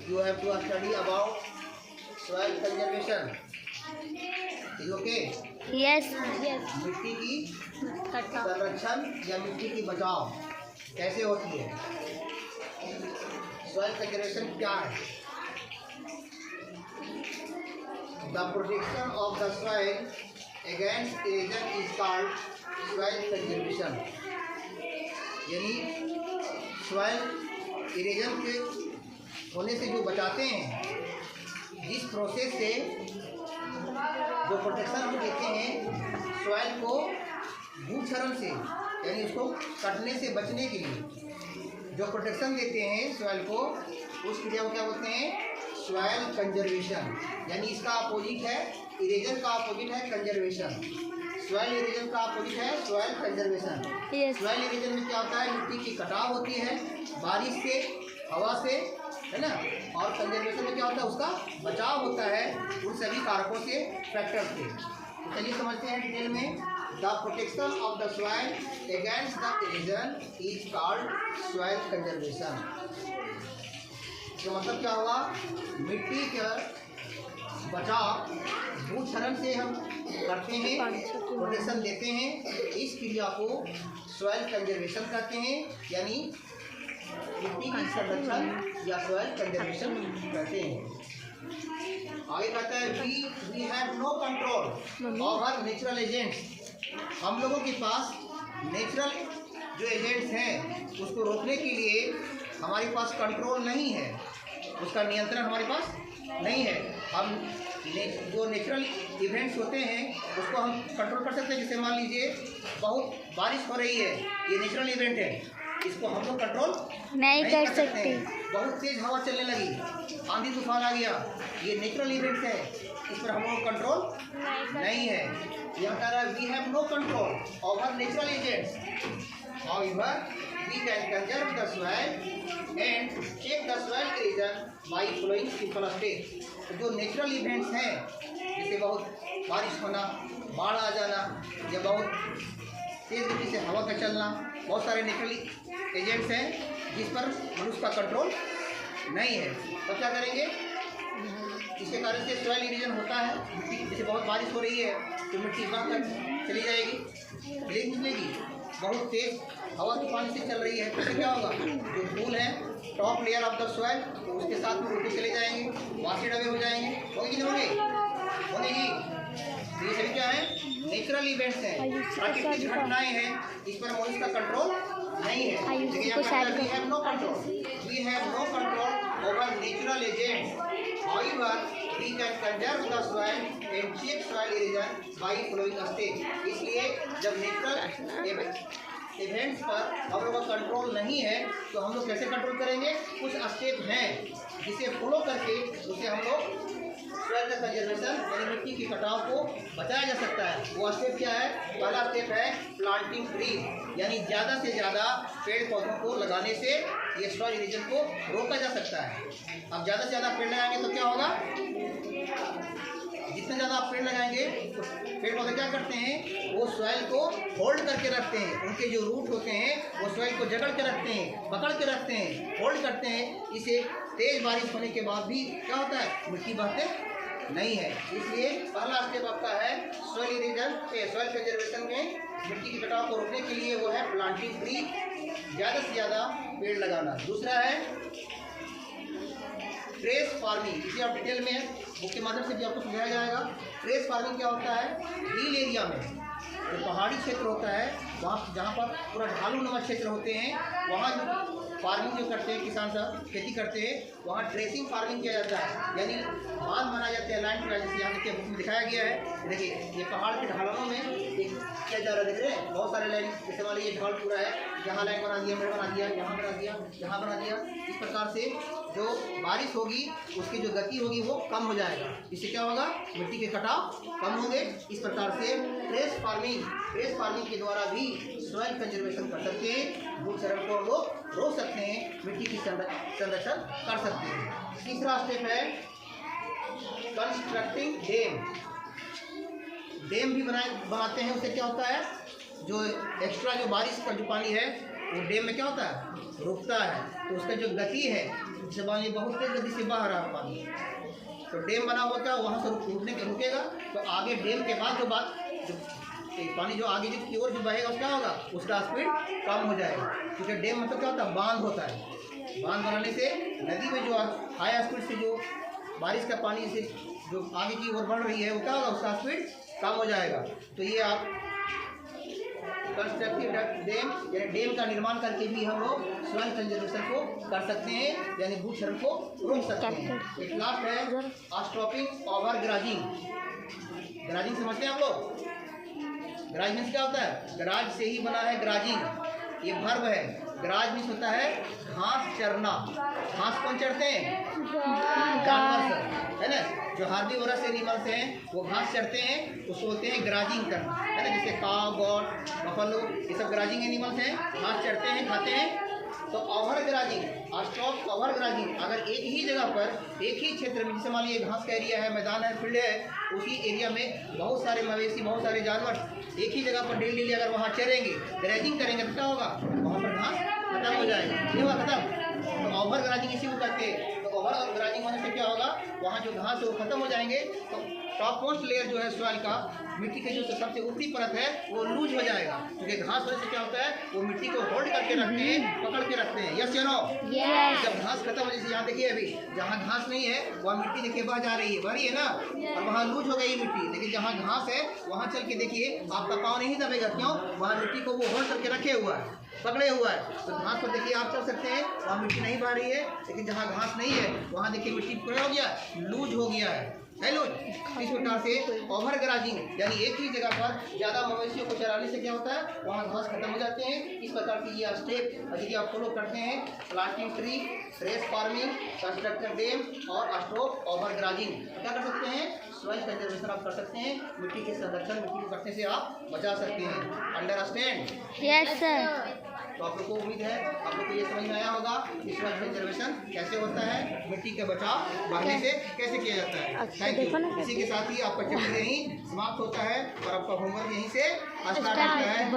you have to study about soil conservation. Is okay? Yes. मिट्टी की संरक्षण या मिट्टी की बचाव कैसे होती है? सॉइल कंजर्वेशन क्या है? The protection of the soil against erosion is called soil conservation. यानी सॉइल इरोजन के होने से जो बचाते हैं, जिस प्रोसेस से जो प्रोटेक्शन हम देते हैं सॉइल को भूक्षरण से, यानी उसको कटने से बचने के लिए जो प्रोटेक्शन देते हैं सॉइल को, उस क्रिया को क्या बोलते हैं? Soil conservation. यानी इसका अपोजिट है, इरोजन का अपोजिट है कंजर्वेशन। सॉइल इरोजन का अपोजिट है सॉइल कंजर्वेशन। सॉइल इरोजन में क्या होता है? मिट्टी की कटाव होती है बारिश से, हवा से, है ना। और कंजर्वेशन में क्या होता है? उसका बचाव होता है उन सभी कारकों से, फैक्टर से। तो चलिए समझते हैं डिटेल में। The protection of the soil against the erosion is called soil conservation. इसका मतलब क्या हुआ? मिट्टी का बचाव भूक्षरण से हम करते हैं, प्रोटेक्शन देते हैं, इस क्रिया को सॉइल कंजर्वेशन कहते हैं, यानी मिट्टी की संरक्षण या सॉइल कंजर्वेशन कहते हैं। आगे कहता है we have no control over natural agents. हम लोगों के पास नेचुरल जो एजेंट्स हैं उसको रोकने के लिए हमारे पास कंट्रोल नहीं है, उसका नियंत्रण हमारे पास नहीं है। हम जो नेचुरल इवेंट्स होते हैं उसको हम कंट्रोल कर सकते हैं। जैसे मान लीजिए बहुत बारिश हो रही है, ये नेचुरल इवेंट है, इसको हम लोग कंट्रोल नहीं कर सकते। बहुत तेज हवा चलने लगी, आंधी तूफान आ गया, ये नेचुरल इवेंट्स है, इस पर हम लोग कंट्रोल नहीं है। यह कह रहा है we have no control over natural agents, however we can conserve the soil and check the soil erosion by following simple step. जो नेचुरल इवेंट्स हैं, जैसे बहुत बारिश होना, बाढ़ आ जाना, या बहुत तेज गति से हवा का चलना, बहुत सारे नेचुरल एजेंट्स हैं जिस पर मनुष्य का कंट्रोल नहीं है। तो क्या करेंगे? इसके कारण से सॉइल इरोजन होता है। मिट्टी जैसे बहुत बारिश हो रही है तो मिट्टी बह कर चली जाएगी, निकलेगी। बहुत तेज हवा तूफान से चल रही है तो क्या होगा? जो धूल है top layer of the soil उसके साथ में उड़ते चले जाएंगे, वासी डबे हो जाएंगे। होगी कि नहीं होगी? तो ये सभी क्या है? नेचुरल इवेंट्स हैं, प्राकृतिक घटनाएं हैं, इस पर मनुष्य का कंट्रोल नहीं है। लेकिन we have no control over natural agents, however we can conserve the soil and check soil erosion by following step. इसलिए जब नेचुरल इवेंट्स पर हम लोग का कंट्रोल नहीं है तो हम लोग कैसे कंट्रोल करेंगे? कुछ स्टेप हैं जिसे फॉलो करके उसे हम लोग सॉइल कंजर्वेशन यानी मिट्टी की कटाव को बचाया जा सकता है। वो स्टेप क्या है? पहला स्टेप है प्लांटिंग ट्री, यानी ज़्यादा से ज़्यादा पेड़ पौधों को लगाने से ये सॉइल इरोजन को रोका जा सकता है। अब ज़्यादा से ज़्यादा पेड़ लगाएंगे तो क्या होगा? जितने ज़्यादा आप पेड़ लगाएंगे तो पेड़ पौधे क्या करते हैं? वो सॉइल को होल्ड करके रखते हैं, उनके जो रूट होते हैं वो सॉइल को जकड़ के रखते हैं, पकड़ के रखते हैं, होल्ड करते हैं। इसे तेज़ बारिश होने के बाद भी क्या होता है? मिट्टी बहते नहीं है। इसलिए पहला स्टेप आपका है सॉइल इरोजन, सॉइल कंजर्वेशन में मिट्टी की कटाव को रोकने के लिए वो है प्लांटिंग ट्री, ज़्यादा से ज़्यादा पेड़ लगाना। दूसरा है ट्रेस फार्मिंग, इसे आप डिटेल में बुक के माध्यम से भी आपको समझाया जाएगा। ट्रेस फार्मिंग क्या होता है? हिल एरिया में जो पहाड़ी क्षेत्र होता है, वहाँ जहाँ पर पूरा ढालू नुमा क्षेत्र होते हैं, वहाँ जो फार्मिंग जो करते हैं किसान सब खेती करते हैं, वहाँ ट्रेसिंग फार्मिंग किया जाता है। यानी बांध बनाए जाते हैं लाइन पर, जैसे यहाँ देखिए बुक में दिखाया गया है। देखिए ये पहाड़ के ढालों में एक किया जा रहा है, देख रहे हैं बहुत सारे लाइन, जैसे मान लीजिए ढाल पूरा है, यहाँ लाइन बना दिया, मेड़ बना दिया, यहाँ बना दिया, यहाँ बना दिया। इस प्रकार से जो बारिश होगी उसकी जो गति होगी वो कम हो जाएगा। इससे क्या होगा? मिट्टी के कटाव कम होंगे। इस प्रकार से ट्रेस फार्मिंग के द्वारा भी सॉइल कंजर्वेशन कर सकते हैं, भूक्षरण को लोग रोक सकते हैं, मिट्टी की संरक्षण कर सकते हैं। तीसरा स्टेप है कंस्ट्रक्टिंग डैम। डैम भी बनाते हैं। उससे क्या होता है? जो एक्स्ट्रा जो बारिश का जो पानी है वो डैम में क्या होता है? रुकता है, तो उसका जो गति है जैसे मान लीजिए बहुत तेज गति से बह रहा है पानी, तो डैम बना हुआ क्या वहाँ से रुकेगा, तो आगे डैम के बाद जो पानी जो आगे की ओर जो बहेगा उसका होगा, उसका स्पीड कम हो जाएगा। क्योंकि डैम मतलब क्या होता है, बांध होता है। बांध बनाने से नदी में जो हाई स्पीड से जो बारिश का पानी से जो आगे की ओर बढ़ रही है वो क्या होगा, उसका स्पीड कम हो जाएगा। तो ये आप कंस्ट्रक्टिव डैम यानी डैम का निर्माण करके भी हम लोग सॉइल कंजर्वेशन को कर सकते हैं, यानी भूक्षरण को रोक सकते हैं। एक लास्ट है स्टॉपिंग ओवर ग्राजिंग। ग्राजिंग समझते हैं आप लोग? ग्राज मीन्स क्या होता है, ग्राज से ही बना है ग्राजिंग, ये वर्ब है। ग्राज मीन्स होता है घास चरना। घास कौन चरते हैं, जानवर सब, है ना। जो हार्बीवोरस एनिमल्स हैं वो घास चरते हैं, उसको बोलते हैं ग्राजिंग करना, है ना। जैसे काव, गॉट, बफलो, ये सब ग्राजिंग एनिमल्स हैं, घास चरते हैं, खाते हैं। तो ओवर ग्राजिंग, स्टॉप ओवर ग्राजिंग, अगर एक ही जगह पर एक ही क्षेत्र में, जैसे मान लीजिए घास का एरिया है, मैदान है, फील्ड है, उसी एरिया में बहुत सारे मवेशी, बहुत सारे जानवर एक ही जगह पर डेली अगर वहाँ चरेंगे, ग्राजिंग करेंगे तो क्या होगा, वहाँ पर घास खत्म हो जाएगा, ये हुआ खत्म। तो ओवर ग्राजिंग इसी को कहते हैं। तो ओवर ग्राजिंग होने से क्या होगा, वहाँ जो घास है वो खत्म हो जाएंगे, तो टॉप मोस्ट लेयर जो है सॉइल का, मिट्टी की जो सबसे ऊपरी परत है वो लूज हो जाएगा। क्योंकि घास होने से क्या होता है, वो मिट्टी को होल्ड करके रखते हैं, पकड़ के रखते हैं। यस या नो? जब घास खत्म हो, जैसे यहाँ देखिए अभी जहाँ घास नहीं है वहाँ मिट्टी देखिए बह जा रही है ना, और वहाँ लूज हो गई मिट्टी। लेकिन जहाँ घास है वहाँ चल के देखिए आपका पाँव नहीं दबेगा, क्यों, वहाँ मिट्टी को वो होल्ड करके रखे हुआ है, पकड़े हुआ है। तो घास पर देखिए आप चल सकते हैं, वहाँ मिट्टी नहीं बह रही है। लेकिन जहाँ घास नहीं है वहाँ देखिए मिट्टी क्या हो गया, लूज हो गया है लूज। इस प्रकार से ओवर ग्राजिंग यानी एक ही जगह पर ज़्यादा मवेशियों को चराने से क्या होता है, वहाँ घास खत्म हो जाते हैं। इस प्रकार की ये स्टेप यदि आप फॉलो करते हैं, planting tree, race farming, constructor dam और स्टॉप ओवर ग्राजिंग, क्या कर सकते हैं, सॉइल कंजर्वेशन आप कर सकते हैं। मिट्टी के संरक्षण, मिट्टी को कटने से आप बचा सकते हैं। अंडरस्टैंड? Yes sir. तो आप लोग को उम्मीद है आप लोग को ये समझ में आया होगा कि सॉइल कंजर्वेशन कैसे होता है, मिट्टी का बचाव बढ़ने से कैसे किया जाता है। Thank you. इसी के साथ ही आपका चैप्टर यहीं समाप्त होता है और आपका होमवर्क यहीं से स्टार्ट होता है।